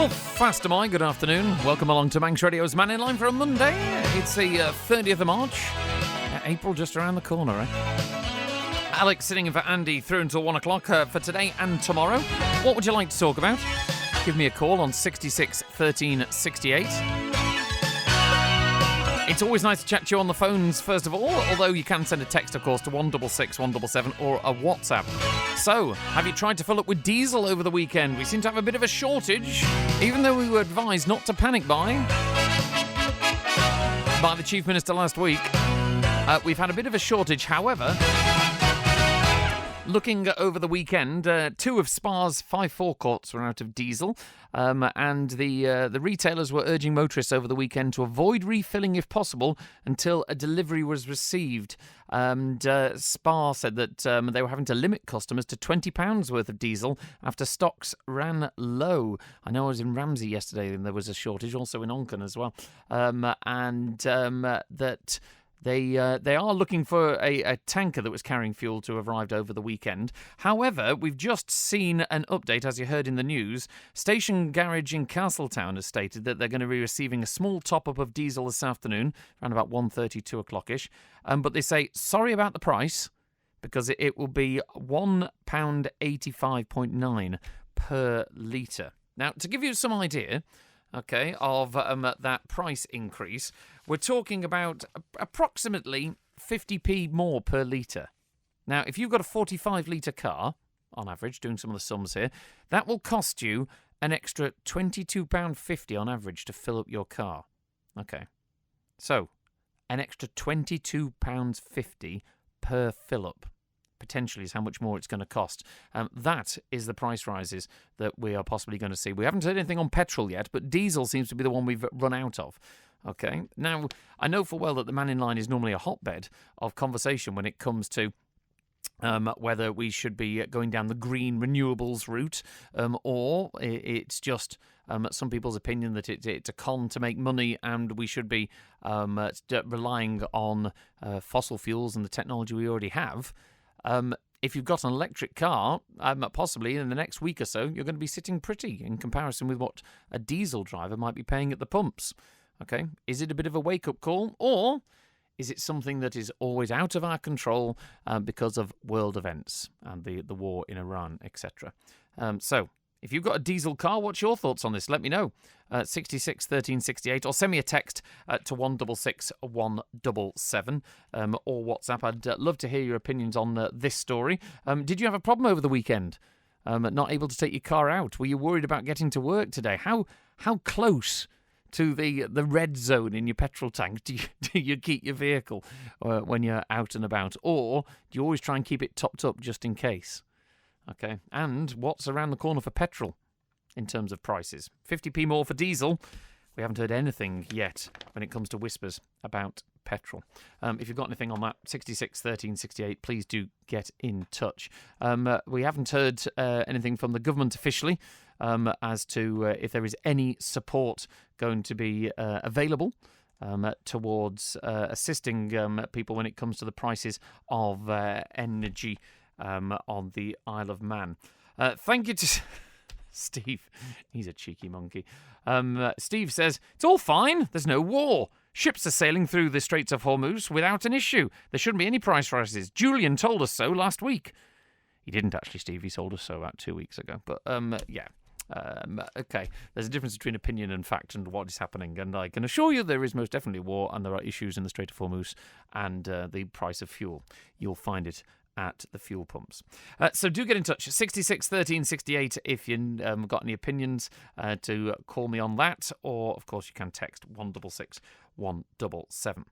Well, fast am I. Good afternoon. Welcome along to Manx Radio's Mannin Line for a Monday. It's the 30th of March. April just around the corner, eh? Alex sitting in for Andy through until 1 o'clock for today and tomorrow. What would you like to talk about? Give me a call on 66 13 68. It's always nice to chat to you on the phones, first of all, although you can send a text, of course, to 166 177 or a WhatsApp. So, have you tried to fill up with diesel over the weekend? We seem to have a bit of a shortage, even though we were advised not to panic by the Chief Minister last week. We've had a bit of a shortage, however. Looking over the weekend, 2 of Spa's 5 forecourts were out of diesel, and the retailers were urging motorists over the weekend to avoid refilling if possible until a delivery was received. And Spa said that they were having to limit customers to £20 worth of diesel after stocks ran low. I know I was in Ramsey yesterday and there was a shortage, also in Onken as well, that... They are looking for a tanker that was carrying fuel to have arrived over the weekend. However, we've just seen an update, as you heard in the news. Station Garage in Castletown has stated that they're going to be receiving a small top-up of diesel this afternoon, around about 1:30, 2 o'clock-ish. But they say, sorry about the price, because it will be £1.85.9 per litre. Now, to give you some idea... okay, of that price increase, we're talking about approximately 50p more per litre. Now, if you've got a 45-litre car, on average, doing some of the sums here, that will cost you an extra £22.50 on average to fill up your car. Okay, so an extra £22.50 per fill-up. Potentially is how much more it's going to cost. That is the price rises that we are possibly going to see. We haven't heard anything on petrol yet, but diesel seems to be the one we've run out of. Okay, now I know full well that the Mannin Line is normally a hotbed of conversation when it comes to whether we should be going down the green renewables route, or it's just some people's opinion that it's a con to make money and we should be relying on fossil fuels and the technology we already have. If you've got an electric car, possibly in the next week or so, you're going to be sitting pretty in comparison with what a diesel driver might be paying at the pumps. Okay, is it a bit of a wake-up call, or is it something that is always out of our control because of world events and the war in Iran, etc.? So, if you've got a diesel car, what's your thoughts on this? Let me know. 66 13 68, or send me a text to 166 177 or WhatsApp. I'd love to hear your opinions on this story. Did you have a problem over the weekend? Not able to take your car out? Were you worried about getting to work today? How close to the red zone in your petrol tank do you keep your vehicle when you're out and about? Or do you always try and keep it topped up just in case? Okay, and what's around the corner for petrol in terms of prices? 50p more for diesel. We haven't heard anything yet when it comes to whispers about petrol. If you've got anything on that, 66 13 68, please do get in touch. We haven't heard anything from the government officially as to if there is any support going to be available towards assisting people when it comes to the prices of energy on the Isle of Man. Thank you to Steve. He's a cheeky monkey. Steve says, it's all fine. There's no war. Ships are sailing through the Straits of Hormuz without an issue. There shouldn't be any price rises. Julian told us so last week. He didn't actually, Steve. He told us so about 2 weeks ago. But, yeah. Okay, there's a difference between opinion and fact and what is happening, and I can assure you there is most definitely war and there are issues in the Strait of Hormuz and the price of fuel. You'll find it at the fuel pumps. So do get in touch, 66 13 68, if you've got any opinions to call me on that, or of course you can text 166 177.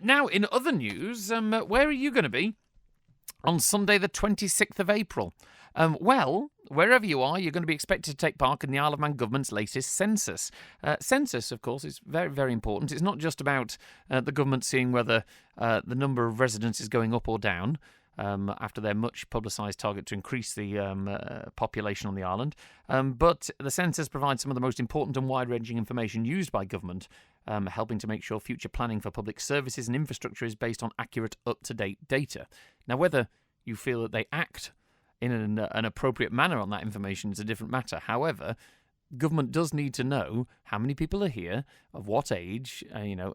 Now, in other news, where are you going to be on Sunday the 26th of April? Well, wherever you are, you're going to be expected to take part in the Isle of Man government's latest census. Census, of course, is very, very important. It's not just about the government seeing whether the number of residents is going up or down after their much publicised target to increase the population on the island. But the census provides some of the most important and wide-ranging information used by government, helping to make sure future planning for public services and infrastructure is based on accurate, up-to-date data. Now, whether you feel that they act in an appropriate manner on that information is a different matter. However, government does need to know how many people are here, of what age,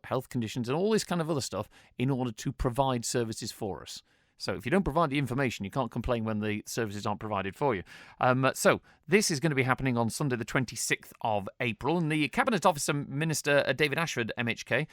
health conditions and all this kind of other stuff in order to provide services for us. So if you don't provide the information, you can't complain when the services aren't provided for you. So this is going to be happening on Sunday, the 26th of April. And the Cabinet Officer Minister David Ashford, MHK,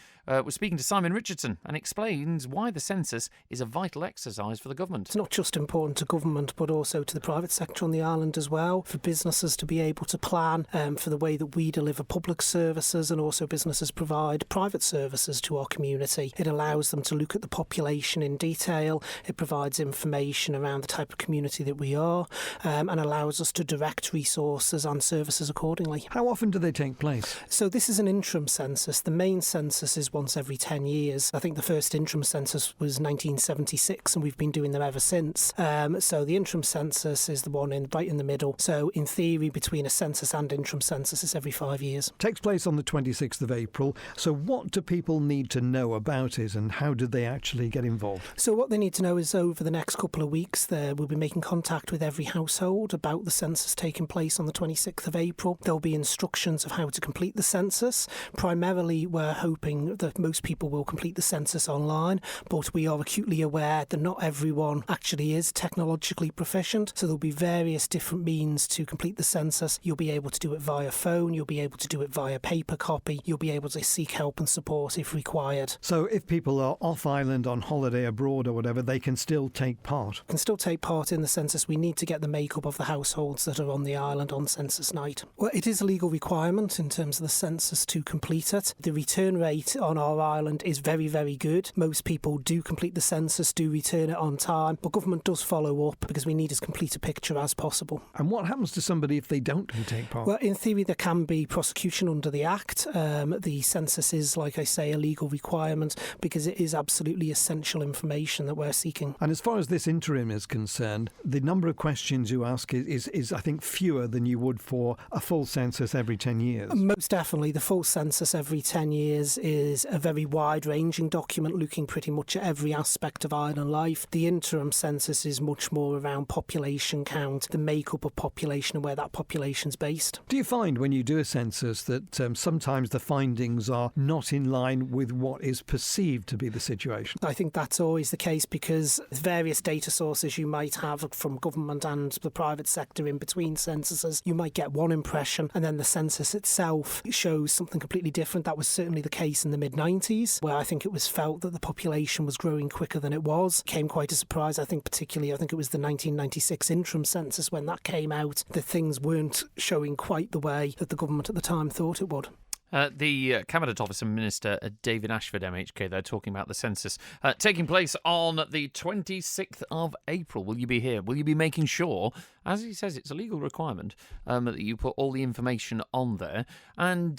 was speaking to Simon Richardson and explains why the census is a vital exercise for the government. It's not just important to government, but also to the private sector on the island as well, for businesses to be able to plan for the way that we deliver public services, and also businesses provide private services to our community. It allows them to look at the population in detail. It provides information around the type of community that we are, and allows us to direct resources and services accordingly. How often do they take place? So this is an interim census. The main census is once every 10 years. I think the first interim census was 1976, and we've been doing them ever since. So the interim census is the one right in the middle. So in theory, between a census and interim census, it's every 5 years. Takes place on the 26th of April. So what do people need to know about it, and how do they actually get involved? So what they need to know is over the next couple of weeks, we'll be making contact with every household about the census taking place on the 26th of April. There'll be instructions of how to complete the census. Primarily, we're hoping that most people will complete the census online, but we are acutely aware that not everyone actually is technologically proficient. So there'll be various different means to complete the census. You'll be able to do it via phone. You'll be able to do it via paper copy. You'll be able to seek help and support if required. So if people are off island on holiday abroad or whatever, they can still take part? Can still take part in the census. We need to get the makeup of the households that are on the island on census night. Well, it is a legal requirement in terms of the census to complete it. The return rate on our island is very, very good. Most people do complete the census, do return it on time, but government does follow up because we need as complete a picture as possible. And what happens to somebody if they don't take part? Well, in theory, there can be prosecution under the Act. The census is, like I say, a legal requirement because it is absolutely essential information that we're seeking. And as far as this interim is concerned, the number of questions you ask is I think, fewer than you would for a full census every 10 years. Most definitely. The full census every 10 years is a very wide-ranging document looking pretty much at every aspect of island life. The interim census is much more around population count, the makeup of population and where that population's based. Do you find when you do a census that sometimes the findings are not in line with what is perceived to be the situation? I think that's always the case because various data sources you might have from government and the private sector in between censuses, you might get one impression and then the census itself shows something completely different. That was certainly the case in the mid-90s, where I think it was felt that the population was growing quicker than it was. Came quite a surprise, I think it was the 1996 interim census when that came out, that things weren't showing quite the way that the government at the time thought it would. The Cabinet Officer Minister David Ashford, MHK, they're talking about the census taking place on the 26th of April. Will you be here? Will you be making sure, as he says, it's a legal requirement, that you put all the information on there? And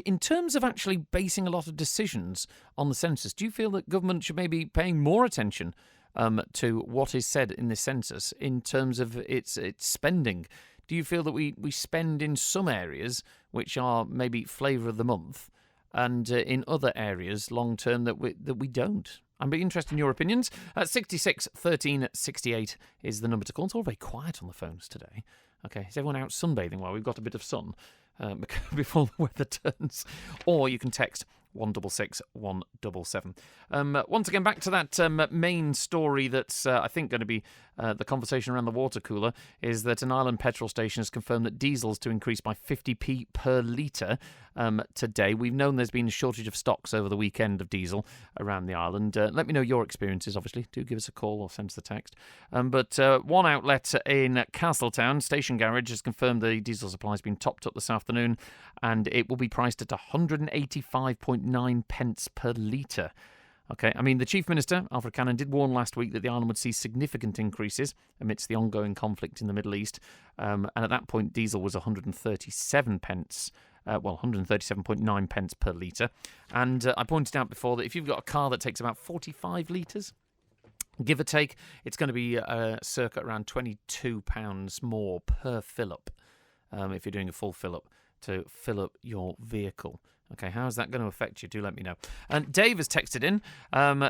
in terms of actually basing a lot of decisions on the census, do you feel that government should maybe be paying more attention to what is said in the census in terms of its spending? Do you feel that we spend in some areas which are maybe flavour of the month, and in other areas long term that we don't? I'd be interested in your opinions. 66 13 68 is the number to call. It's all very quiet on the phones today. Okay, is everyone out sunbathing while we've got a bit of sun before the weather turns? Or you can text 166 177. Once again, back to that main story that's, I think, going to be the conversation around the water cooler, is that an island petrol station has confirmed that diesel's to increase by 50p per litre today. We've known there's been a shortage of stocks over the weekend of diesel around the island. Let me know your experiences, obviously. Do give us a call or send us the text. But one outlet in Castletown, Station Garage, has confirmed the diesel supply has been topped up this afternoon, and it will be priced at 185.9 pence per litre. Okay, I mean, the Chief Minister, Alfred Cannon, did warn last week that the island would see significant increases amidst the ongoing conflict in the Middle East. And at that point, diesel was 137 pence. 137.9 pence per litre. And I pointed out before that if you've got a car that takes about 45 litres, give or take, it's going to be circa around £22 more per fill-up if you're doing a full fill-up to fill up your vehicle. Okay, how is that going to affect you? Do let me know. And Dave has texted in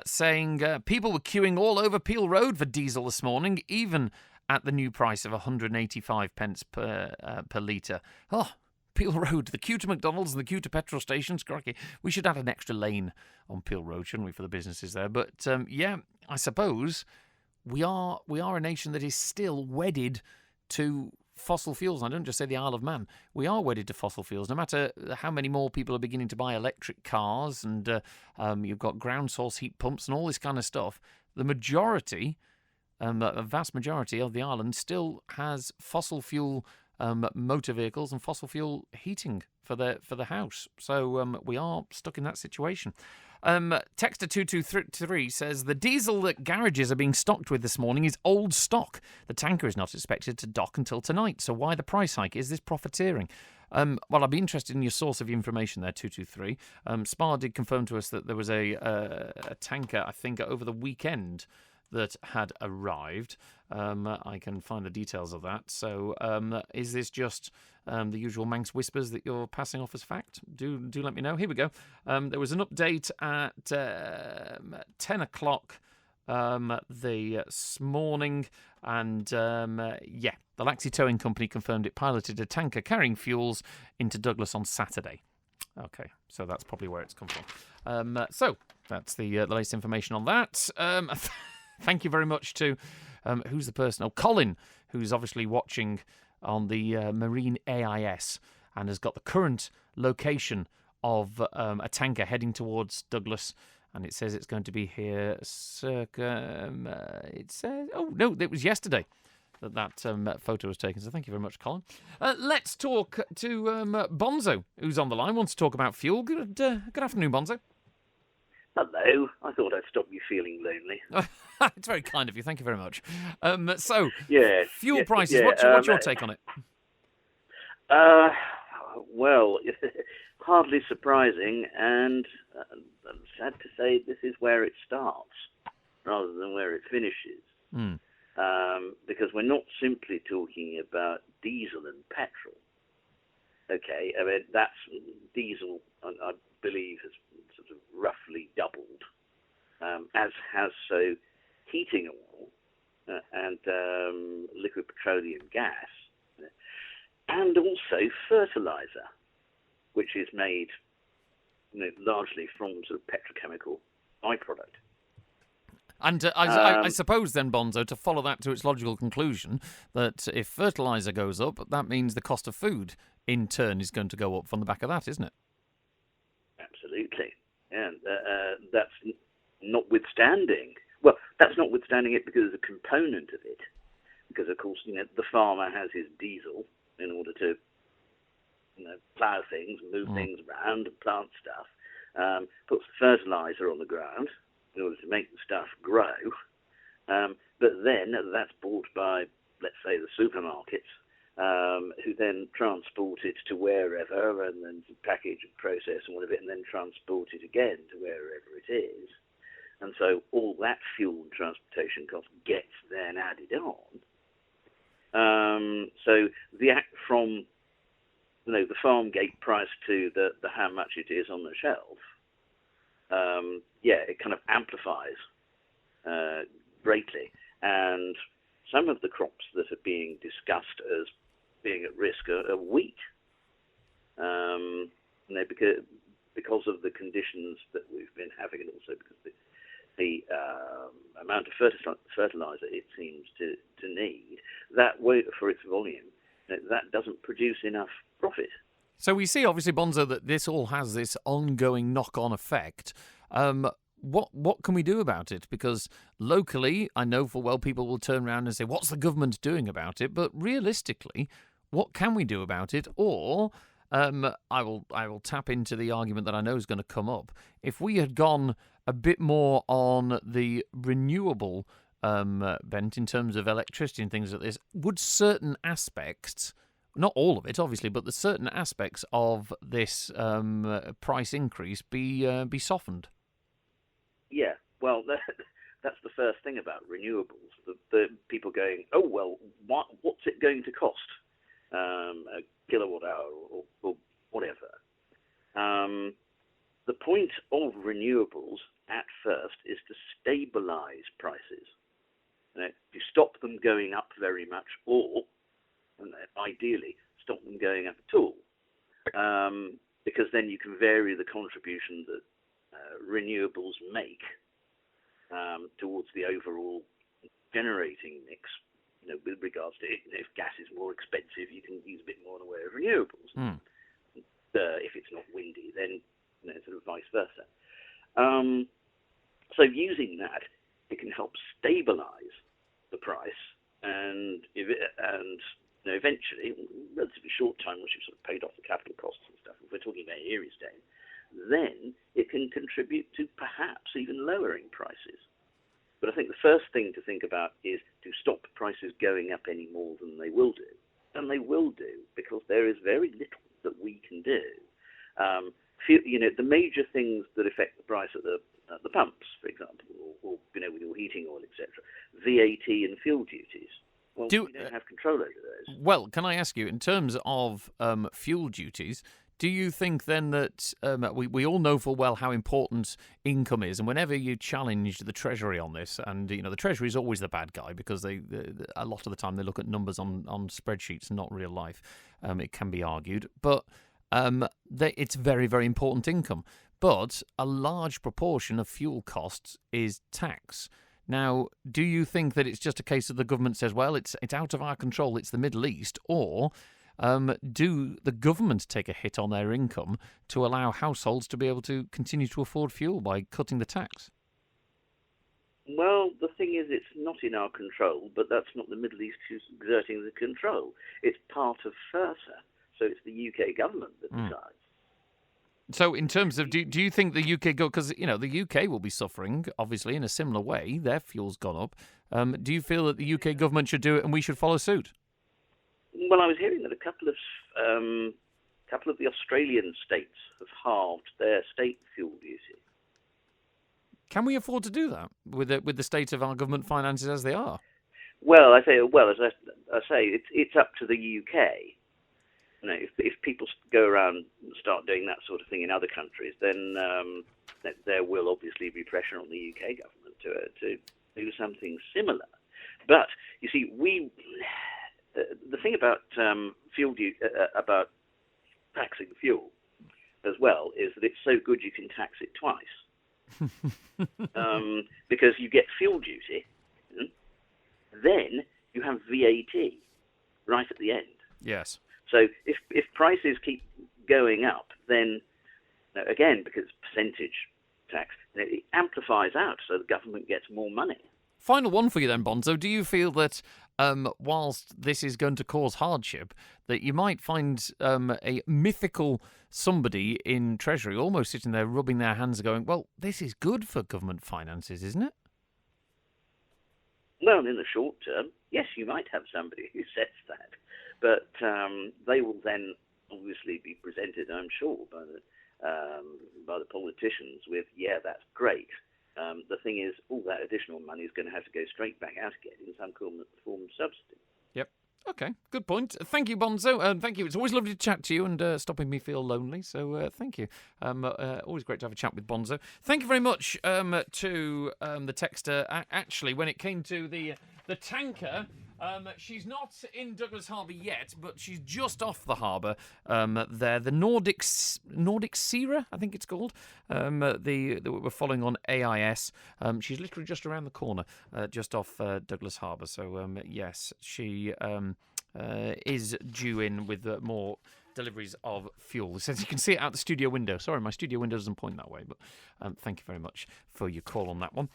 saying people were queuing all over Peel Road for diesel this morning, even at the new price of 185 pence per litre. Oh, Peel Road, the queue to McDonald's and the queue to petrol stations. Crikey, we should add an extra lane on Peel Road, shouldn't we, for the businesses there? But yeah, I suppose we are a nation that is still wedded to fossil fuels. And I don't just say the Isle of Man. We are wedded to fossil fuels. No matter how many more people are beginning to buy electric cars, and you've got ground source heat pumps and all this kind of stuff, the majority, a vast majority of the island still has fossil fuel motor vehicles and fossil fuel heating for the house. So we are stuck in that situation. Texter 2233 says the diesel that garages are being stocked with this morning is old stock. The tanker is not expected to dock until tonight. So why the price hike? Is this profiteering? Well, I'd be interested in your source of information there, 223. Spar did confirm to us that there was a tanker, I think, over the weekend that had arrived. I can find the details of that. So is this just the usual Manx whispers that you're passing off as fact? Do let me know. Here we go. There was an update at 10 o'clock this morning, and yeah, the Laxey Towing Company confirmed it piloted a tanker carrying fuels into Douglas on Saturday. Okay, so that's probably where it's come from. So that's the latest information on that. Thank you very much to, who's the person? Oh, Colin, who's obviously watching on the Marine AIS and has got the current location of a tanker heading towards Douglas. And it says it's going to be here circa, it says, oh, no, it was yesterday that photo was taken. So thank you very much, Colin. Let's talk to Bonzo, who's on the line, wants to talk about fuel. Good afternoon, Bonzo. Hello. I thought I'd stop you feeling lonely. It's very kind of you. Thank you very much. So, fuel prices, what's your take on it? Well, hardly surprising, and I'm sad to say this is where it starts rather than where it finishes. Because we're not simply talking about diesel and petrol. Okay, I mean, that's diesel, I believe, has sort of roughly doubled, as has so heating oil and liquid petroleum gas, and also fertilizer, which is made largely from sort of petrochemical byproduct. And I suppose then, Bonzo, to follow that to its logical conclusion, that if fertilizer goes up, that means the cost of food in turn is going to go up from the back of that, isn't it? Absolutely. And that's notwithstanding. Well, that's notwithstanding it because there's a component of it. Because, of course, the farmer has his diesel in order to plough things, move things around and plant stuff, puts the fertilizer on the ground in order to make the stuff grow. But then that's bought by, let's say, the supermarkets, who then transport it to wherever and then package and process and whatever, and then transport it again to wherever it is. And so all that fuel and transportation cost gets then added on. So the act from the farm gate price to the how much it is on the shelf, it kind of amplifies greatly. And some of the crops that are being discussed as being at risk are wheat, because of the conditions that we've been having, and also because the amount of fertilizer it seems to need, that for its volume, that doesn't produce enough profit. So we see, obviously, Bonzo, that this all has this ongoing knock-on effect. What can we do about it? Because locally, I know full well people will turn around and say, what's the government doing about it? But realistically, what can we do about it? Or I will tap into the argument that I know is going to come up. If we had gone a bit more on the renewable bent in terms of electricity and things like this, would certain aspects, not all of it, obviously, but the certain aspects of this price increase be softened? Yeah, well, that's the first thing about renewables. The people going, oh, well, what's it going to cost? A kilowatt hour or whatever. The point of renewables at first is to stabilize prices. to stop them going up very much, or ideally stop them going up at all, because then you can vary the contribution that renewables make towards the overall generating mix. With regards to if gas is more expensive, you can use a bit more in the way of renewables. If it's not windy, then sort of vice versa. So using that, it can help stabilise the price, and eventually, in a relatively short time, once you've sort of paid off the capital costs and stuff, if we're talking about Eriesdale, then it can contribute to perhaps even lowering prices. But I think the first thing to think about is to stop prices going up any more than they will do. And they will do, because there is very little that we can do. The major things that affect the price at the pumps, for example, or with your heating oil, etc., VAT and fuel duties. Well, we don't have control over those. Well, can I ask you, in terms of fuel duties, do you think then that we all know full well how important income is, and whenever you challenge the Treasury on this, and the Treasury is always the bad guy because they a lot of the time they look at numbers on spreadsheets, not real life. It can be argued, but it's very, very important income. But a large proportion of fuel costs is tax. Now, do you think that it's just a case of the government says, well, it's out of our control, it's the Middle East, or do the government take a hit on their income to allow households to be able to continue to afford fuel by cutting the tax? Well, the thing is, it's not in our control, but that's not the Middle East who's exerting the control. It's part of FIRSA, so it's the UK government that decides. So in terms of, do you think the UK because the UK will be suffering, obviously, in a similar way, their fuel's gone up. Do you feel that the UK government should do it and we should follow suit? Well, I was hearing that a couple of the Australian states have halved their state fuel duty. Can we afford to do that with the state of our government finances as they are? Well, as I say, it's up to the UK. If people go around and start doing that sort of thing in other countries, then there will obviously be pressure on the UK government to do something similar. But you see, the thing about about taxing fuel as well is that it's so good you can tax it twice, because you get fuel duty, then you have VAT right at the end. Yes. So if prices keep going up, then again, because it's percentage tax, it amplifies out, so the government gets more money. Final one for you then, Bonzo. Do you feel that whilst this is going to cause hardship, that you might find a mythical somebody in Treasury almost sitting there rubbing their hands and going, well, this is good for government finances, isn't it? Well, in the short term, yes, you might have somebody who says that. But they will then obviously be presented, I'm sure, by the politicians with, yeah, that's great. The thing is, all that additional money is going to have to go straight back out again in some form of subsidy. Yep. Okay, good point. Thank you, Bonzo. Thank you. It's always lovely to chat to you and stopping me feel lonely, so thank you. Always great to have a chat with Bonzo. Thank you very much to the texter. Actually, when it came to the tanker... she's not in Douglas Harbour yet, but she's just off the harbour there. The Nordic Sierra, I think it's called. We're following on AIS. She's literally just around the corner, just off Douglas Harbour. So, yes, she is due in with more deliveries of fuel. Since you can see it out the studio window. Sorry, my studio window doesn't point that way, but thank you very much for your call on that one.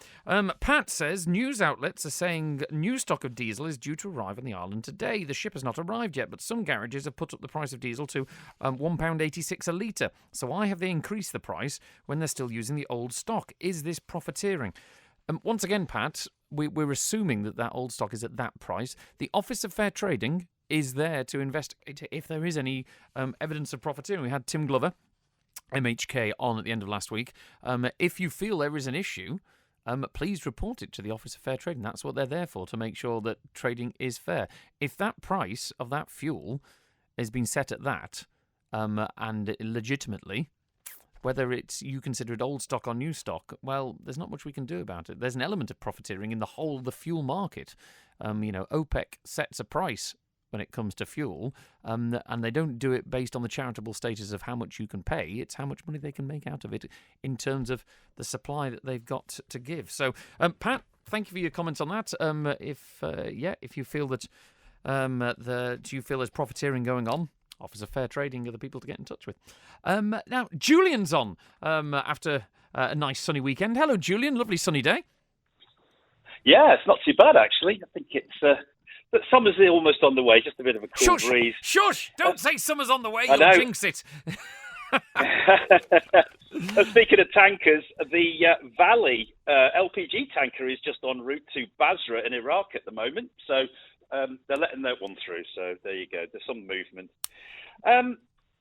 Pat says, news outlets are saying new stock of diesel is due to arrive on the island today. The ship has not arrived yet, but some garages have put up the price of diesel to £1.86 a litre. So why have they increased the price when they're still using the old stock? Is this profiteering? Once again, Pat, we're assuming that old stock is at that price. The Office of Fair Trading is there to investigate if there is any evidence of profiteering. We had Tim Glover, MHK, on at the end of last week. If you feel there is an issue, please report it to the Office of Fair Trading. That's what they're there for, to make sure that trading is fair. If that price of that fuel has been set at that, and legitimately, Whether it's you consider it old stock or new stock, well, there's not much we can do about it. There's an element of profiteering in the whole of the fuel market. OPEC sets a price when it comes to fuel, and they don't do it based on the charitable status of how much you can pay. It's how much money they can make out of it in terms of the supply that they've got to give. So, Pat, thank you for your comments on that. If you feel that do you feel there's profiteering going on, offers of fair trading are the people to get in touch with. Now, Julian's on after a nice sunny weekend. Hello, Julian. Lovely sunny day. Yeah, it's not too bad, actually. I think but summer's almost on the way, just a bit of a cool breeze. Shush! Don't say summer's on the way, I know. You'll jinx it. Speaking of tankers, the Valley LPG tanker is just en route to Basra in Iraq at the moment. So they're letting that one through. So there you go. There's some movement.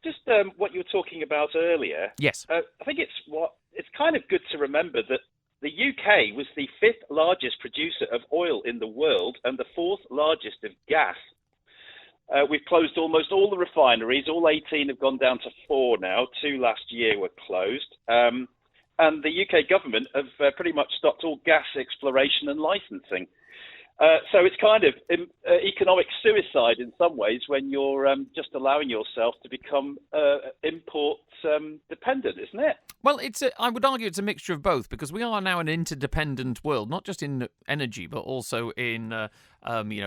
Just what you were talking about earlier. Yes. I think it's kind of good to remember that the UK was the 5th largest producer of oil in the world and the 4th largest of gas. We've closed almost all the refineries. All 18 have gone down to 4 now. 2 last year were closed. And the UK government have pretty much stopped all gas exploration and licensing. So it's kind of economic suicide in some ways when you're just allowing yourself to become import dependent, isn't it? Well, I would argue it's a mixture of both, because we are now an interdependent world, not just in energy, but also in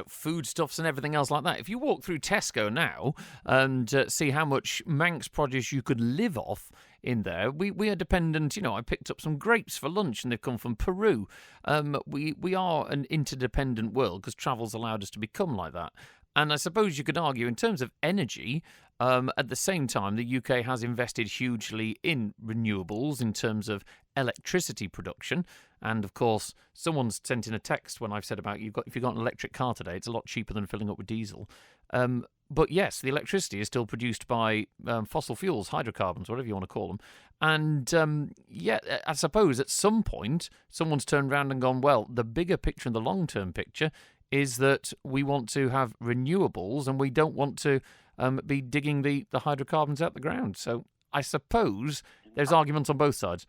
foodstuffs and everything else like that. If you walk through Tesco now and see how much Manx produce you could live off in there, we are dependent. I picked up some grapes for lunch and they've come from Peru. We are an interdependent world because travel's allowed us to become like that. And I suppose you could argue in terms of energy, at the same time, the UK has invested hugely in renewables in terms of electricity production. And of course, someone's sent in a text when I've said about if you've got an electric car today, it's a lot cheaper than filling up with diesel. But yes, the electricity is still produced by fossil fuels, hydrocarbons, whatever you want to call them. And I suppose at some point, someone's turned around and gone, well, the bigger picture and the long-term picture is that we want to have renewables and we don't want to be digging the hydrocarbons out the ground. So I suppose there's arguments on both sides.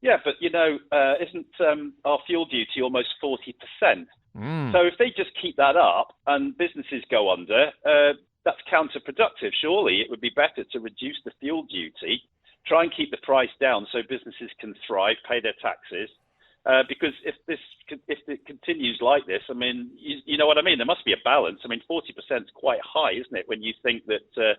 Yeah, but, isn't our fuel duty almost 40%? So if they just keep that up and businesses go under, that's counterproductive. Surely it would be better to reduce the fuel duty, try and keep the price down so businesses can thrive, pay their taxes. Because if it continues like this, I mean, you know what I mean? There must be a balance. I mean, 40% is quite high, isn't it? When you think that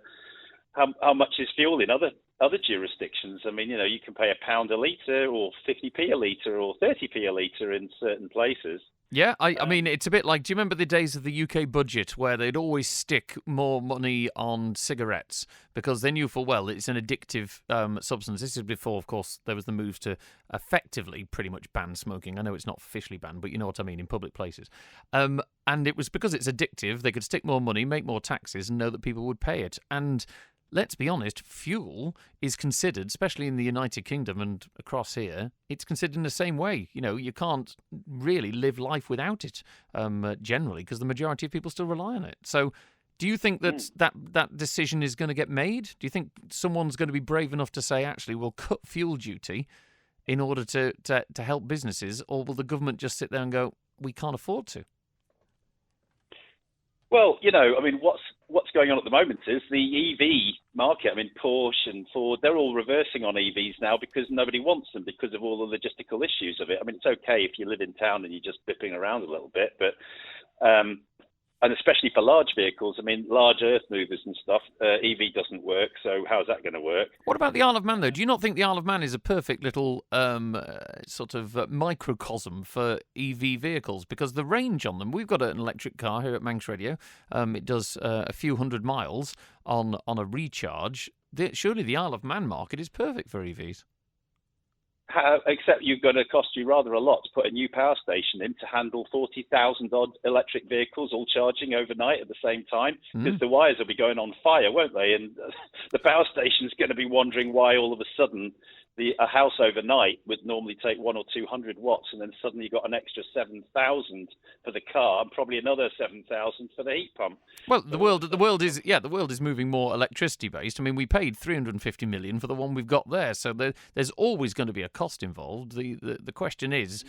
how much is fuel in other jurisdictions? I mean, you can pay £1 a litre or 50p a litre or 30p a litre in certain places. Yeah, I mean, it's a bit like, do you remember the days of the UK budget where they'd always stick more money on cigarettes because they knew full well it's an addictive substance? This is before, of course, there was the move to effectively pretty much ban smoking. I know it's not officially banned, but you know what I mean, in public places. And it was because it's addictive, they could stick more money, make more taxes, and know that people would pay it. And let's be honest, fuel is considered, especially in the United Kingdom and across here, it's considered in the same way. You can't really live life without it, generally, because the majority of people still rely on it. So do you think that decision is going to get made? Do you think someone's going to be brave enough to say, actually, we'll cut fuel duty in order to help businesses, or will the government just sit there and go, we can't afford to? Well, I mean, what's going on at the moment is the EV market. I mean, Porsche and Ford, they're all reversing on EVs now because nobody wants them because of all the logistical issues of it. I mean, it's okay if you live in town and you're just bipping around a little bit, but and especially for large vehicles, I mean, large earth movers and stuff, EV doesn't work. So how's that going to work? What about the Isle of Man, though? Do you not think the Isle of Man is a perfect little sort of microcosm for EV vehicles? Because the range on them, we've got an electric car here at Manx Radio. It does a few hundred miles on a recharge. Surely the Isle of Man market is perfect for EVs. Except you're going to cost you rather a lot to put a new power station in to handle 40,000 odd electric vehicles all charging overnight at the same time, because the wires will be going on fire, won't they? And the power station's going to be wondering why all of a sudden a house overnight would normally take 100 or 200 watts, and then suddenly you got an extra 7,000 for the car and probably another 7,000 for the heat pump. Well, the world is moving more electricity based. I mean, we paid 350 million for the one we've got there, so there's always going to be a cost involved. The question is,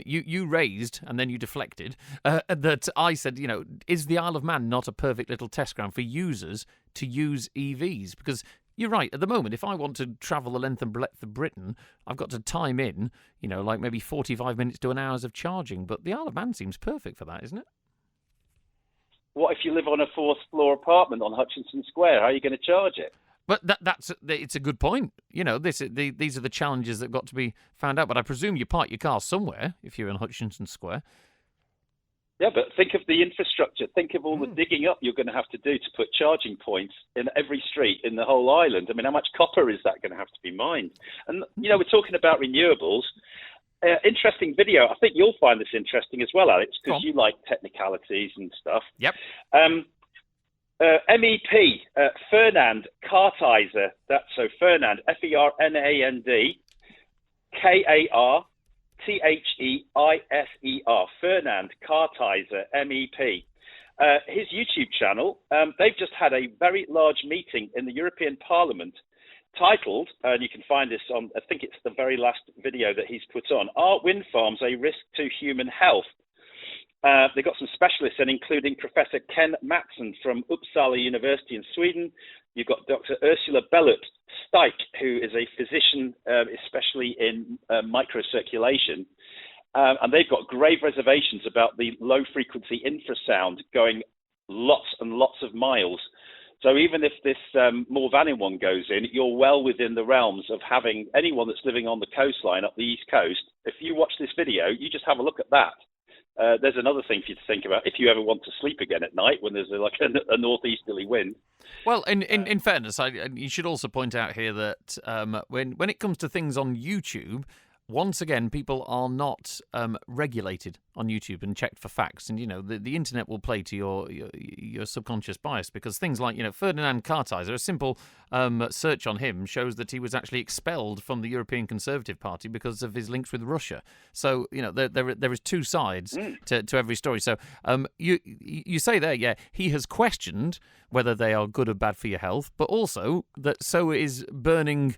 you raised and then you deflected that I said, is the Isle of Man not a perfect little test ground for users to use EVs? Because you're right. At the moment, if I want to travel the length and breadth of Britain, I've got to time in, like maybe 45 minutes to an hour of charging. But the Isle of Man seems perfect for that, isn't it? What if you live on a fourth floor apartment on Hutchinson Square? How are you going to charge it? But it's a good point. These are the challenges that got to be found out. But I presume you park your car somewhere if you're in Hutchinson Square. Yeah, but think of the infrastructure. Think of all the digging up you're going to have to do to put charging points in every street in the whole island. I mean, how much copper is that going to have to be mined? And, we're talking about renewables. Interesting video. I think you'll find this interesting as well, Alex, because you like technicalities and stuff. Yep. MEP, Fernand Kartheiser, that's so Fernand, Fernand, Kartheiser, Fernand Kartheiser, MEP. His YouTube channel, they've just had a very large meeting in the European Parliament titled, and you can find this on, I think it's the very last video that he's put on, Are Wind Farms a Risk to Human Health? They've got some specialists in, including Professor Ken Mattsson from Uppsala University in Sweden. You've got Dr. Ursula Bellut-Steik, who is a physician, especially in microcirculation. And they've got grave reservations about the low-frequency infrasound going lots and lots of miles. So even if this Morvannin one goes in, you're well within the realms of having anyone that's living on the coastline up the East Coast. If you watch this video, you just have a look at that. There's another thing for you to think about if you ever want to sleep again at night when there's a northeasterly wind. Well, in fairness, you should also point out here that when it comes to things on YouTube, once again, people are not regulated on YouTube and checked for facts. And, the internet will play to your subconscious bias because things like, Ferdinand Kartheiser, a simple search on him shows that he was actually expelled from the European Conservative Party because of his links with Russia. So, there is two sides to every story. So you say there, he has questioned whether they are good or bad for your health, but also that so is burning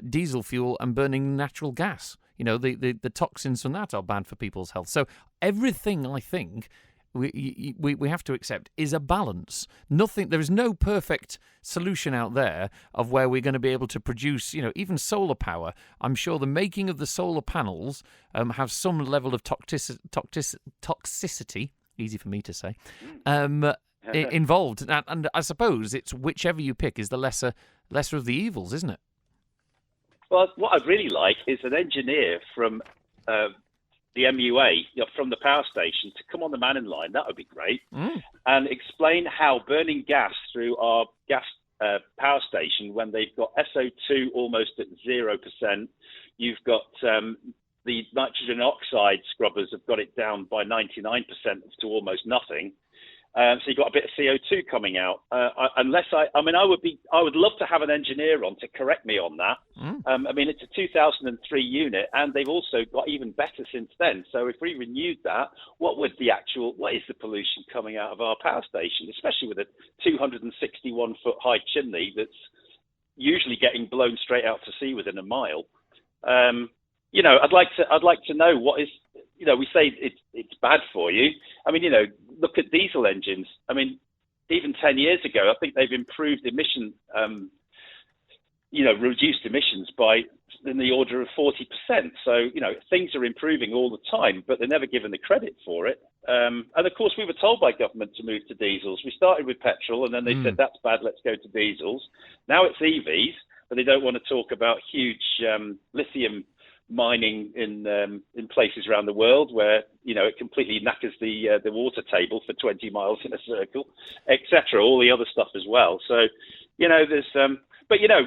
diesel fuel and burning natural gas. The toxins from that are bad for people's health. So everything, I think, we have to accept is a balance. There is no perfect solution out there of where we're going to be able to produce, even solar power. I'm sure the making of the solar panels have some level of toxicity, easy for me to say, involved. And I suppose it's whichever you pick is the lesser of the evils, isn't it? Well, what I'd really like is an engineer from the MUA, from the power station, to come on the Mannin Line. That would be great. And explain how burning gas through our gas power station, when they've got SO2 almost at 0%, you've got the nitrogen oxide scrubbers have got it down by 99% to almost nothing. So you've got a bit of CO2 coming out. I would love to have an engineer on to correct me on that. It's a 2003 unit, and they've also got even better since then. So if we renewed that, what is the pollution coming out of our power station, especially with a 261-foot high chimney that's usually getting blown straight out to sea within a mile? I'd like to know what is. We say it's bad for you. Look at diesel engines. Even 10 years ago, I think they've improved reduced emissions by in the order of 40%. So, things are improving all the time, but they're never given the credit for it. And of course, we were told by government to move to diesels. We started with petrol, and then they said, that's bad, let's go to diesels. Now it's EVs, but they don't want to talk about huge lithium mining in places around the world where it completely knackers the water table for 20 miles in a circle, etc. All the other stuff as well. So there's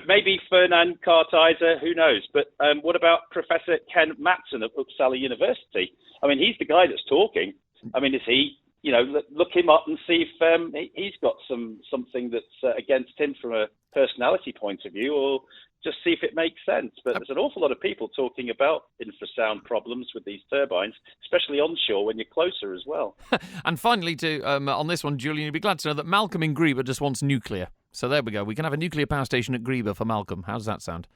maybe Fernand Kartheiser, who knows? But what about Professor Ken Mattsson of Uppsala University? He's the guy that's talking. Is he? Look him up and see if he's got something that's against him from a personality point of view, or just see if it makes sense. But there's an awful lot of people talking about infrasound problems with these turbines, especially onshore when you're closer as well. And finally, on this one, Julian, you'd be glad to know that Malcolm in Greba just wants nuclear. So there we go. We can have a nuclear power station at Greba for Malcolm. How does that sound?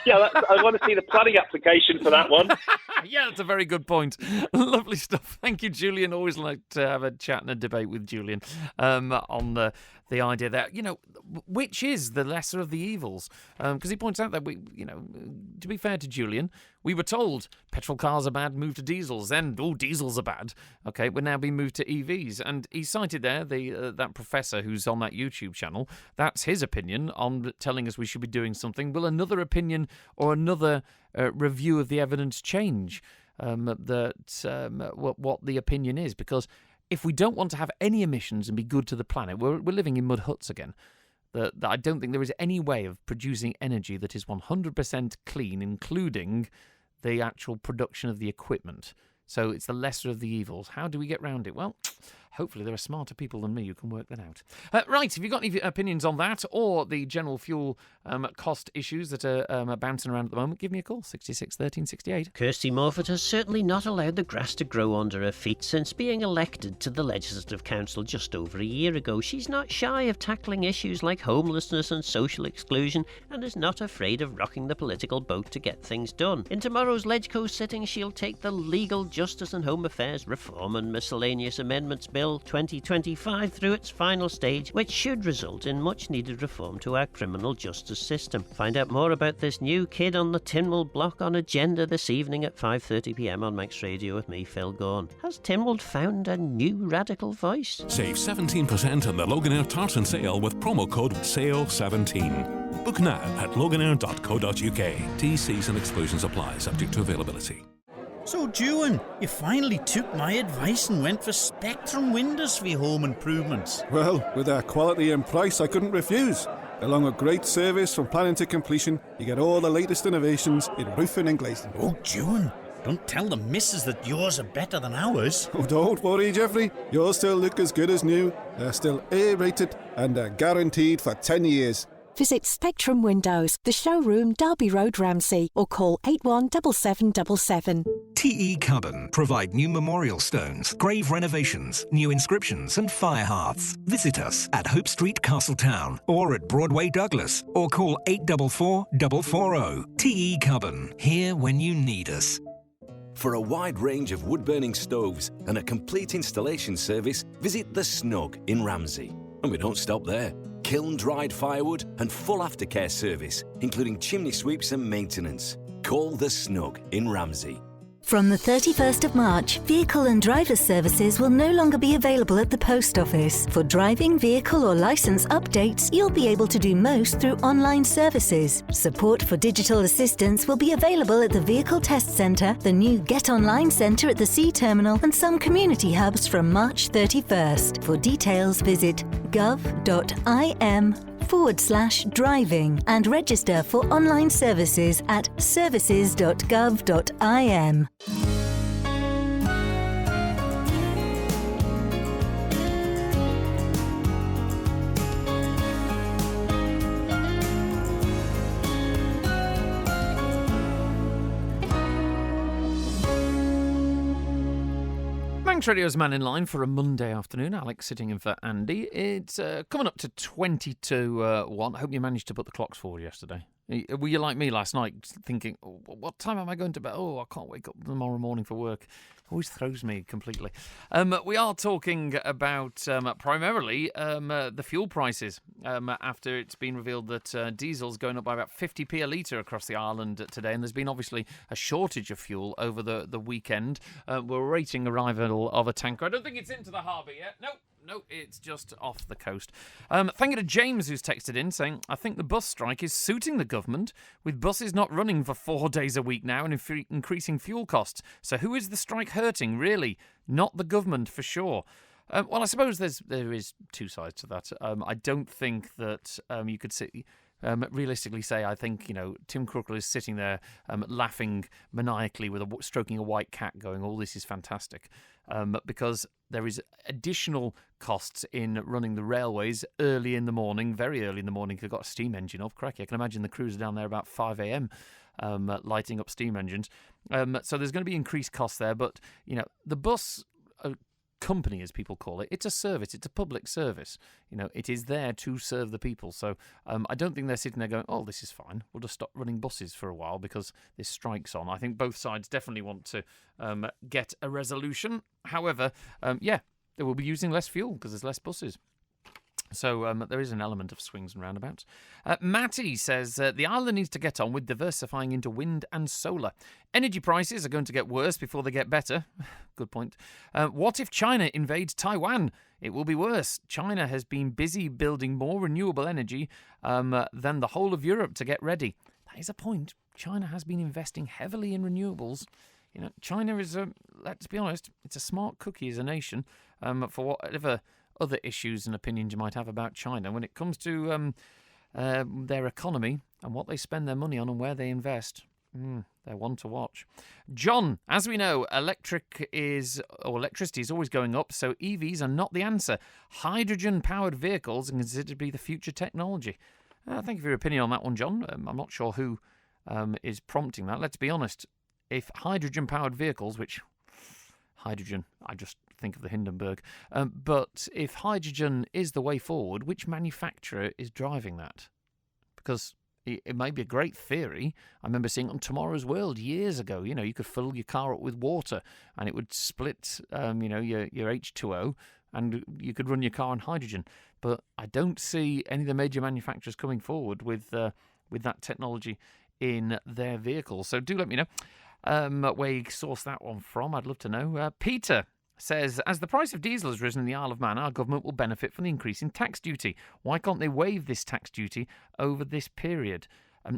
Yeah, I want to see the planning application for that one. Yeah, that's a very good point. Lovely stuff. Thank you, Julian. Always like to have a chat and a debate with Julian on the idea that, which is the lesser of the evils? Because he points out that to be fair to Julian, we were told petrol cars are bad, move to diesels. Then, diesels are bad. Okay, we're now being moved to EVs. And he cited there that professor who's on that YouTube channel. That's his opinion on telling us we should be doing something. Will another opinion or another review of the evidence change what the opinion is? Because if we don't want to have any emissions and be good to the planet, we're living in mud huts again. That I don't think there is any way of producing energy that is 100% clean, including the actual production of the equipment. So it's the lesser of the evils. How do we get round it? Well, hopefully there are smarter people than me who can work that out. Right, if you've got any opinions on that or the general fuel cost issues that are bouncing around at the moment, give me a call, 66 13 68. Kirsty Morford has certainly not allowed the grass to grow under her feet since being elected to the Legislative Council just over a year ago. She's not shy of tackling issues like homelessness and social exclusion and is not afraid of rocking the political boat to get things done. In tomorrow's LegCo sitting, she'll take the Legal Justice and Home Affairs Reform and Miscellaneous Amendments Bill 2025 through its final stage, which should result in much-needed reform to our criminal justice system. Find out more about this new kid on the Tynwald block on Agenda this evening at 5:30pm on Max Radio with me, Phil Gaughan. Has Tynwald found a new radical voice? Save 17% on the Loganair tartan sale with promo code SALE17. Book now at loganair.co.uk. T's and exclusions apply, subject to availability. So, Juan, you finally took my advice and went for Spectrum Windows for your home improvements. Well, with their quality and price, I couldn't refuse. Along with great service from planning to completion, you get all the latest innovations in roofing and glazing. Oh, Juan, don't tell the missus that yours are better than ours. Oh, don't worry, Jeffrey. Yours still look as good as new. They're still A-rated and are guaranteed for 10 years. Visit Spectrum Windows, the showroom, Derby Road, Ramsey, or call 817777. TE Carbon provide new memorial stones, grave renovations, new inscriptions and fire hearths. Visit us at Hope Street, Castletown, or at Broadway, Douglas, or call 844 440. TE Carbon, here when you need us. For a wide range of wood-burning stoves and a complete installation service, visit The Snug in Ramsey. And we don't stop there. Kiln-dried firewood and full aftercare service, including chimney sweeps and maintenance. Call The Snug in Ramsey. From the 31st of March, vehicle and driver services will no longer be available at the post office. For driving, vehicle or licence updates, you'll be able to do most through online services. Support for digital assistance will be available at the Vehicle Test Centre, the new Get Online Centre at the Sea Terminal and some community hubs from March 31st. For details, visit gov.im/driving and register for online services at services.gov.im. Manx Radio's Mannin Line for a Monday afternoon. Alex sitting in for Andy. It's coming up to 20 to 1. I hope you managed to put the clocks forward yesterday. Were you like me last night, thinking, what time am I going to bed? I can't wake up tomorrow morning for work. Always throws me completely. We are talking about primarily the fuel prices after it's been revealed that diesel's going up by about 50p a litre across the island today, and there's been obviously a shortage of fuel over the weekend. We're awaiting arrival of a tanker. I don't think it's into the harbour yet. No, it's just off the coast. Thank you to James, who's texted in saying, I think the bus strike is suiting the government, with buses not running for 4 days a week now and increasing fuel costs. So who is the strike hurting, really? Not the government, for sure. Well, I suppose there is two sides to that. I don't think that you could say realistically say I think, Tim Crookle is sitting there laughing maniacally with stroking a white cat going, oh, this is fantastic. Because there is additional costs in running the railways early in the morning, very early in the morning. They've got a steam engine off. Cracky, I can imagine the crews are down there about 5 a.m. Lighting up steam engines. So there's going to be increased costs there. But, the bus company, as people call it, it's a service. It's a public service. It is there to serve the people. So I don't think they're sitting there going, oh, this is fine. We'll just stop running buses for a while because this strike's on. I think both sides definitely want to get a resolution. However, they will be using less fuel because there's less buses. So there is an element of swings and roundabouts. Matty says the island needs to get on with diversifying into wind and solar. Energy prices are going to get worse before they get better. Good point. What if China invades Taiwan? It will be worse. China has been busy building more renewable energy than the whole of Europe to get ready. That is a point. China has been investing heavily in renewables. China is, let's be honest, it's a smart cookie as a nation for whatever other issues and opinions you might have about China. When it comes to their economy and what they spend their money on and where they invest, they're one to watch. John, as we know, electricity is always going up, so EVs are not the answer. Hydrogen-powered vehicles are considered to be the future technology. Thank you for your opinion on that one, John. I'm not sure who is prompting that. Let's be honest. If hydrogen-powered vehicles, which hydrogen, I just think of the Hindenburg. But if hydrogen is the way forward, which manufacturer is driving that? Because it may be a great theory. I remember seeing it on Tomorrow's World years ago. You could fill your car up with water and it would split, your H2O, and you could run your car on hydrogen. But I don't see any of the major manufacturers coming forward with that technology in their vehicles. So do let me know where you source that one from. I'd love to know. Peter says, as the price of diesel has risen in the Isle of Man, our government will benefit from the increase in tax duty. Why can't they waive this tax duty over this period?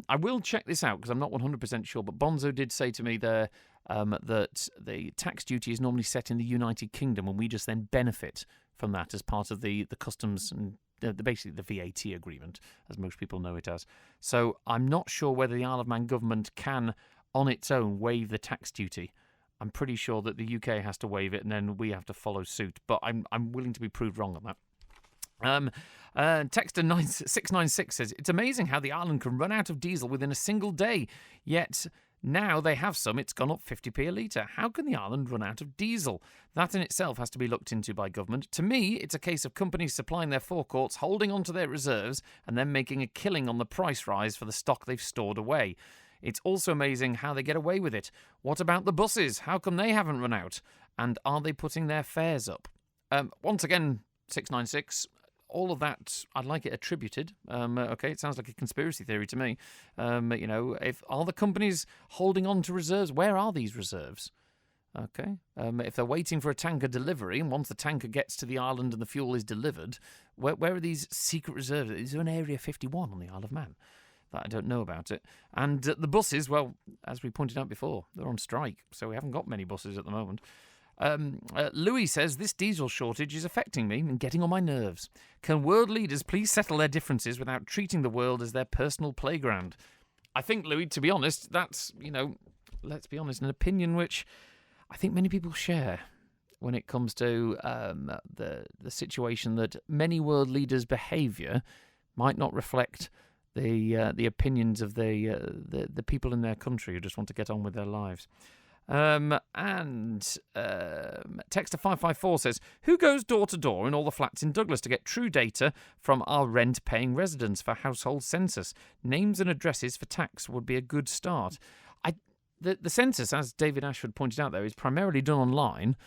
I will check this out because I'm not 100% sure, but Bonzo did say to me there that the tax duty is normally set in the United Kingdom and we just then benefit from that as part of the customs and basically the VAT agreement, as most people know it as. So I'm not sure whether the Isle of Man government can, on its own, waive the tax duty. I'm pretty sure that the UK has to waive it and then we have to follow suit. But I'm willing to be proved wrong on that. Texter 696 says, it's amazing how the island can run out of diesel within a single day. Yet now they have some, it's gone up 50p a litre. How can the island run out of diesel? That in itself has to be looked into by government. To me, it's a case of companies supplying their forecourts, holding on to their reserves, and then making a killing on the price rise for the stock they've stored away. It's also amazing how they get away with it. What about the buses? How come they haven't run out? And are they putting their fares up? Once again, 696, all of that, I'd like it attributed. Okay, it sounds like a conspiracy theory to me. Are the companies holding on to reserves? Where are these reserves? Okay. If they're waiting for a tanker delivery, and once the tanker gets to the island and the fuel is delivered, where are these secret reserves? Is there an Area 51 on the Isle of Man? I don't know about it. And the buses, well, as we pointed out before, they're on strike, so we haven't got many buses at the moment. Louis says, this diesel shortage is affecting me and getting on my nerves. Can world leaders please settle their differences without treating the world as their personal playground? I think, Louis, to be honest, that's, let's be honest, an opinion which I think many people share when it comes to the situation that many world leaders' behaviour might not reflect the opinions of the people in their country who just want to get on with their lives. Texter 554 says, who goes door to door in all the flats in Douglas to get true data from our rent-paying residents for household census? Names and addresses for tax would be a good start. The census, as David Ashford pointed out there, is primarily done online.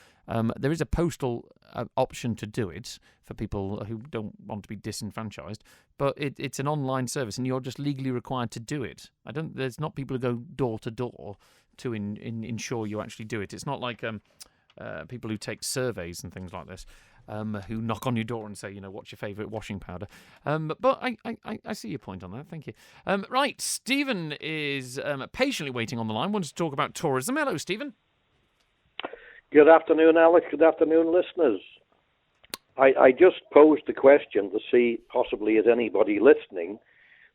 There is a postal option to do it for people who don't want to be disenfranchised, but it's an online service and you're just legally required to do it. There's not people who go door to door to ensure you actually do it. It's not like people who take surveys and things like this, who knock on your door and say, what's your favourite washing powder? But I see your point on that. Thank you. Right, Stephen is patiently waiting on the line. Wants to talk about tourism. Hello, Stephen. Good afternoon, Alex. Good afternoon, listeners. I just posed the question to see, possibly is anybody listening,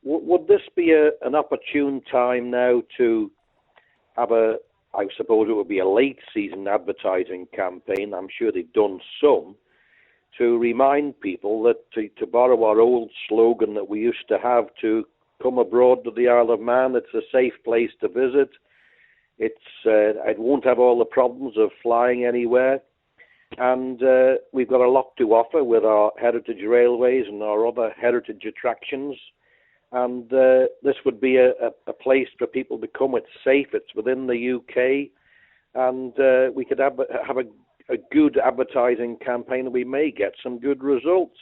Would this be an opportune time now to have I suppose it would be a late season advertising campaign, I'm sure they've done some, to remind people that, to borrow our old slogan that we used to have, to come abroad to the Isle of Man, it's a safe place to visit. It won't have all the problems of flying anywhere. And we've got a lot to offer with our heritage railways and our other heritage attractions. And this would be a place for people to come. It's safe. It's within the UK. And we could have a good advertising campaign, and we may get some good results.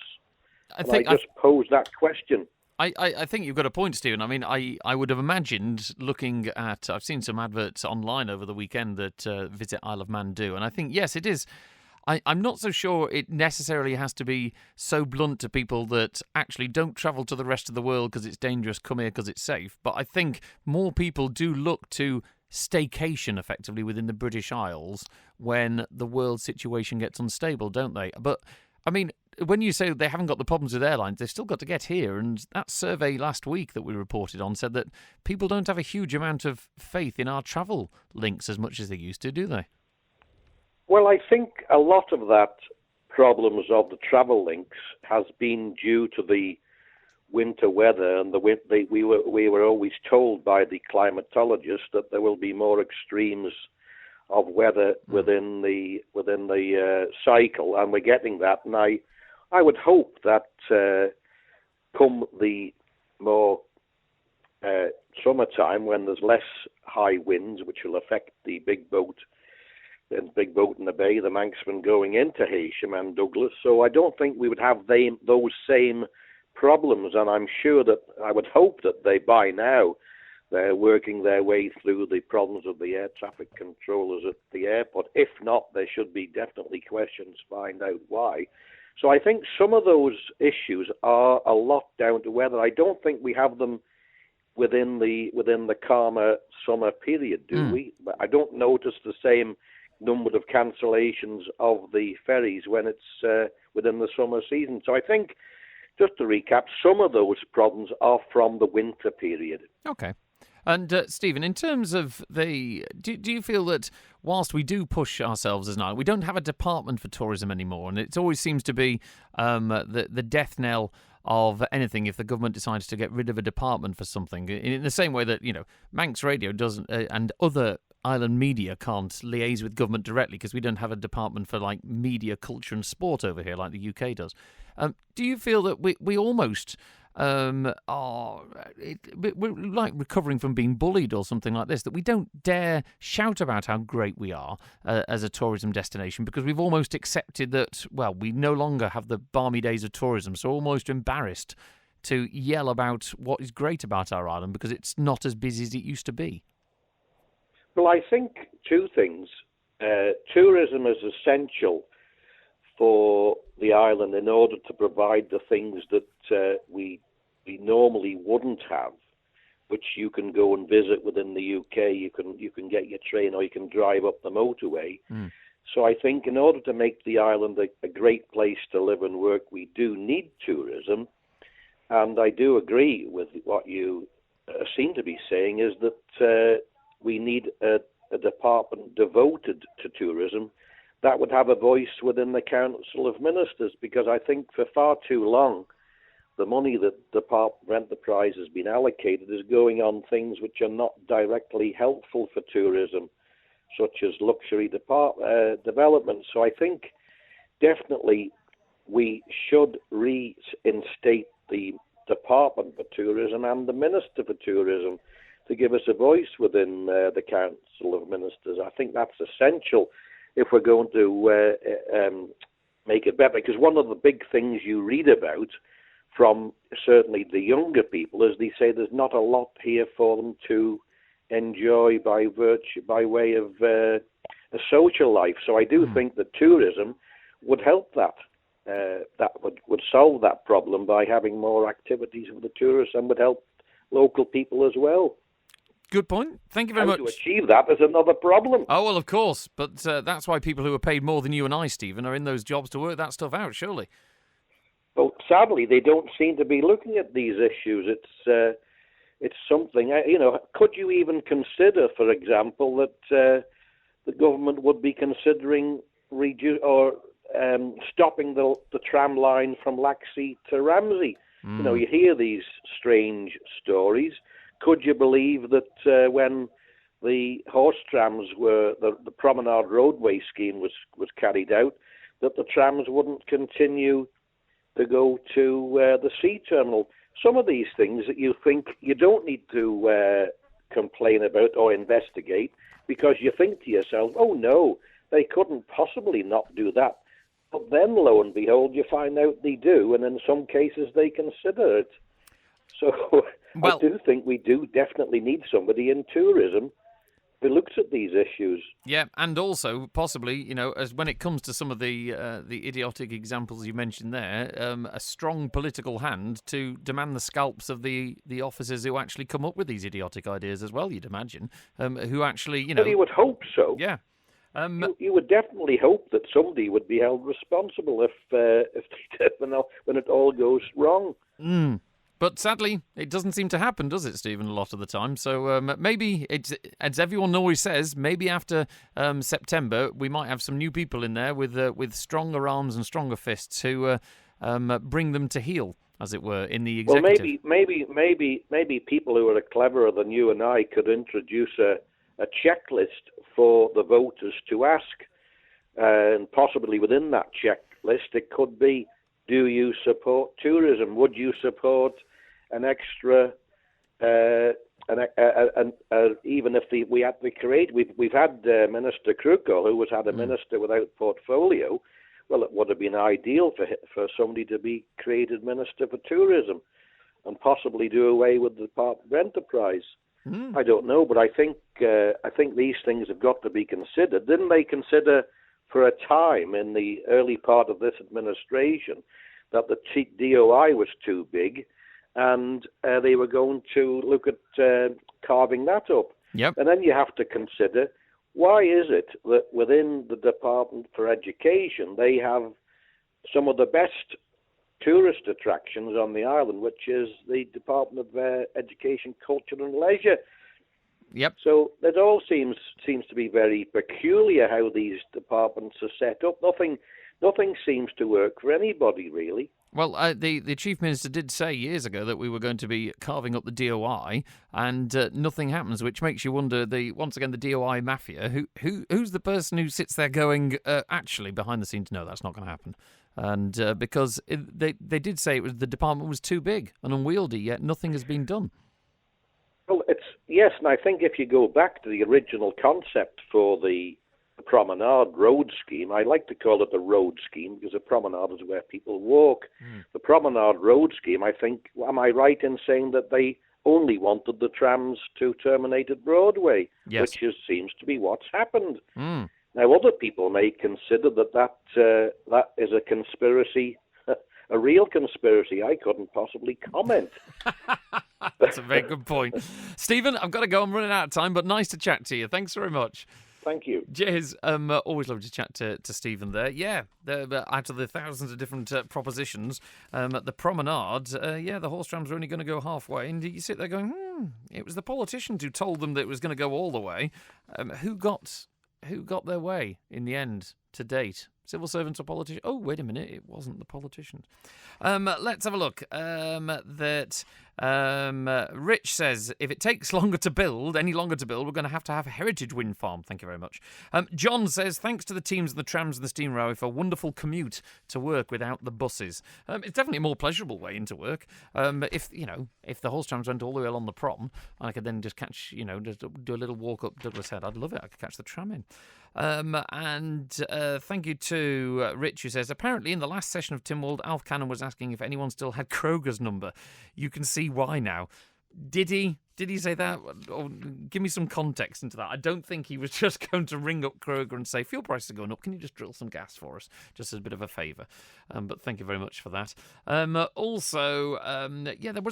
I just pose that question. I think you've got a point, Stephen. I mean, I would have imagined looking at... I've seen some adverts online over the weekend that Visit Isle of Man do, and I think, yes, it is... I'm not so sure it necessarily has to be so blunt to people that actually don't travel to the rest of the world because it's dangerous, come here because it's safe. But I think more people do look to staycation effectively within the British Isles when the world situation gets unstable, don't they? But, I mean, when you say they haven't got the problems with airlines, they've still got to get here. And that survey last week that we reported on said that people don't have a huge amount of faith in our travel links as much as they used to, do they? Well, I think a lot of that problems of the travel links has been due to the winter weather, and we were always told by the climatologists that there will be more extremes of weather within the cycle, and we're getting that. And I would hope that come the more summertime, when there's less high winds, which will affect the big boat in the bay, the Manxman going into Heysham and Douglas. So I don't think we would have those same problems, and I'm sure that I would hope that by now they're working their way through the problems of the air traffic controllers at the airport. If not, there should be definitely questions to find out why. So I think some of those issues are a lot down to weather. I don't think we have them within the calmer summer period, do we? But I don't notice the same number of cancellations of the ferries when it's within the summer season. So I think, just to recap, some of those problems are from the winter period. Okay. And Stephen, in terms of do you feel that whilst we do push ourselves as an island, we don't have a department for tourism anymore, and it always seems to be the death knell of anything if the government decides to get rid of a department for something, in the same way that, Manx Radio doesn't and other island media can't liaise with government directly because we don't have a department for like media, culture and sport over here like the UK does. Do you feel that we almost we're like recovering from being bullied or something like this, that we don't dare shout about how great we are as a tourism destination because we've almost accepted that, well, we no longer have the balmy days of tourism, so almost embarrassed to yell about what is great about our island because it's not as busy as it used to be? Well, I think two things. Tourism is essential for the island in order to provide the things that we normally wouldn't have, which you can go and visit within the UK. You can get your train or you can drive up the motorway. So I think in order to make the island a great place to live and work, we do need tourism. And I do agree with what you seem to be saying, is that we need a department devoted to tourism that would have a voice within the Council of Ministers, because I think for far too long the money that the Department of Enterprise has been allocated is going on things which are not directly helpful for tourism, such as luxury development. So I think definitely we should reinstate the Department for Tourism and the Minister for Tourism to give us a voice within the Council of Ministers. I think that's essential if we're going to make it better, because one of the big things you read about from certainly the younger people is they say there's not a lot here for them to enjoy by way of a social life. So I do think that tourism would help that. That would solve that problem by having more activities for the tourists, and would help local people as well. Good point. Thank you very much. To achieve that is another problem. Oh, well, of course. But that's why people who are paid more than you and I, Stephen, are in those jobs to work that stuff out, surely. Well, sadly, they don't seem to be looking at these issues. It's something, could you even consider, for example, that the government would be considering stopping the tram line from Laxey to Ramsey? You hear these strange stories. Could you believe that when the horse trams the Promenade Roadway scheme was carried out, that the trams wouldn't continue to go to the sea terminal? Some of these things that you think you don't need to complain about or investigate, because you think to yourself, oh no, they couldn't possibly not do that. But then, lo and behold, you find out they do, and in some cases they consider it. So I do think we do definitely need somebody in tourism who looks at these issues. Yeah, and also possibly, as when it comes to some of the idiotic examples you mentioned there, a strong political hand to demand the scalps of the officers who actually come up with these idiotic ideas as well. You'd imagine, who actually, But you would hope so. Yeah. You would definitely hope that somebody would be held responsible when it all goes wrong. But sadly, it doesn't seem to happen, does it, Stephen, a lot of the time? So maybe, as everyone always says, maybe after September, we might have some new people in there with stronger arms and stronger fists who bring them to heel, as it were, in the executive. Well, maybe people who are cleverer than you and I could introduce a checklist for the voters to ask. And possibly within that checklist, it could be, do you support tourism? Would you support an extra, even if we had to create, we've had Minister Kruko, who had a minister without portfolio. Well, it would have been ideal for somebody to be created Minister for Tourism and possibly do away with the Department of Enterprise. I don't know, but I think these things have got to be considered. Didn't they consider for a time in the early part of this administration that the DOI was too big, and they were going to look at carving that up? Yep. And then you have to consider, why is it that within the Department for Education they have some of the best tourist attractions on the island, which is the Department of Education, Culture and Leisure? Yep. So it all seems to be very peculiar how these departments are set up. Nothing seems to work for anybody, really. Well, the Chief Minister did say years ago that we were going to be carving up the DOI, and nothing happens, which makes you wonder, once again, the DOI mafia, who's the person who sits there going, actually, behind the scenes, no, that's not going to happen. And because they did say the department was too big and unwieldy, yet nothing has been done. Well, yes, and I think if you go back to the original concept for the Promenade Road Scheme, I like to call it the road scheme because a promenade is where people walk. The Promenade Road Scheme, I think, am I right in saying that they only wanted the trams to terminate at Broadway, yes, which seems to be what's happened. Now, other people may consider that is a conspiracy, a real conspiracy. I couldn't possibly comment. That's a very good point. Stephen, I've got to go. I'm running out of time, but nice to chat to you. Thanks very much. Thank you. Cheers. Always lovely to chat to Stephen there. Yeah, out of the thousands of different propositions at the promenade, the horse trams are only going to go halfway. And you sit there going, it was the politicians who told them that it was going to go all the way. Who got their way in the end to date? Civil servants or politicians? Oh, wait a minute, it wasn't the politicians. Let's have a look. Rich says, if it takes any longer to build, we're going to have a heritage wind farm. Thank you very much. John says, thanks to the teams and the trams and the steam railway for a wonderful commute to work without the buses. It's definitely a more pleasurable way into work. If the horse trams went all the way along the prom, I could then just catch, just do a little walk up Douglas Head. I'd love it. I could catch the tram in. Thank you to Rich, who says, apparently in the last session of Tynwald, Alf Cannon was asking if anyone still had Kroger's number. You can see why now. Did he say that? Or give me some context into that. I don't think he was just going to ring up Kroger and say, fuel prices are going up, can you just drill some gas for us? Just as a bit of a favour. But thank you very much for that. There was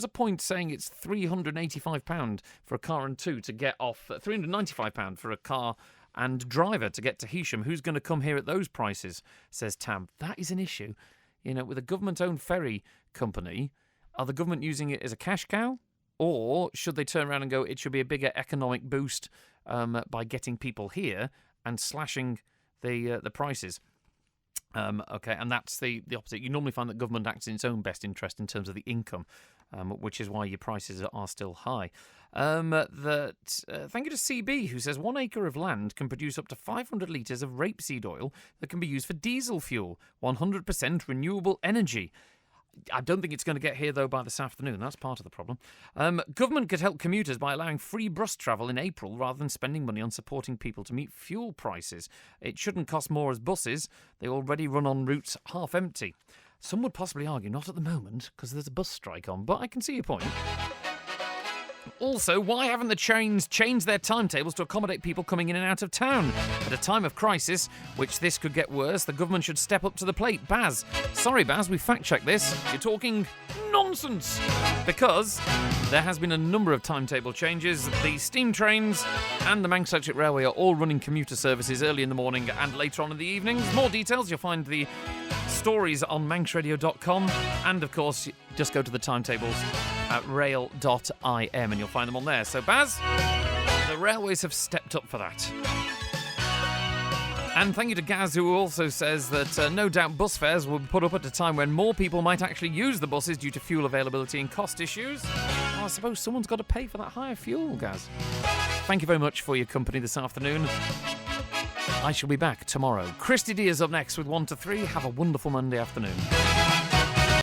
a point saying it's £385 for a car and two to get off, £395 for a car and driver to get to Heysham. Who's going to come here at those prices, says Tam. That is an issue. with a government-owned ferry company, are the government using it as a cash cow? Or should they turn around and go, it should be a bigger economic boost by getting people here and slashing the prices? Okay, and that's the opposite. You normally find that government acts in its own best interest in terms of the income, which is why your prices are still high. Thank you to CB, who says 1 acre of land can produce up to 500 litres of rapeseed oil that can be used for diesel fuel, 100% renewable energy. I don't think it's going to get here, though, by this afternoon. That's part of the problem. Government could help commuters by allowing free bus travel in April rather than spending money on supporting people to meet fuel prices. It shouldn't cost more as buses. They already run on routes half empty. Some would possibly argue not at the moment because there's a bus strike on, but I can see your point. Also, why haven't the trains changed their timetables to accommodate people coming in and out of town? At a time of crisis, which this could get worse, the government should step up to the plate. Baz, sorry Baz, we fact-checked this. You're talking nonsense. Because there has been a number of timetable changes. The steam trains and the Manx Electric Railway are all running commuter services early in the morning and later on in the evenings. More details, you'll find the stories on manxradio.com, and of course just go to the timetables at rail.im and you'll find them on there. So Baz, the railways have stepped up for that. And thank you to Gaz, who also says that no doubt bus fares will be put up at a time when more people might actually use the buses due to fuel availability and cost issues. Well, I suppose someone's got to pay for that higher fuel, Gaz. Thank you very much for your company this afternoon. I shall be back tomorrow. Christy D is up next with 1 to 3. Have a wonderful Monday afternoon.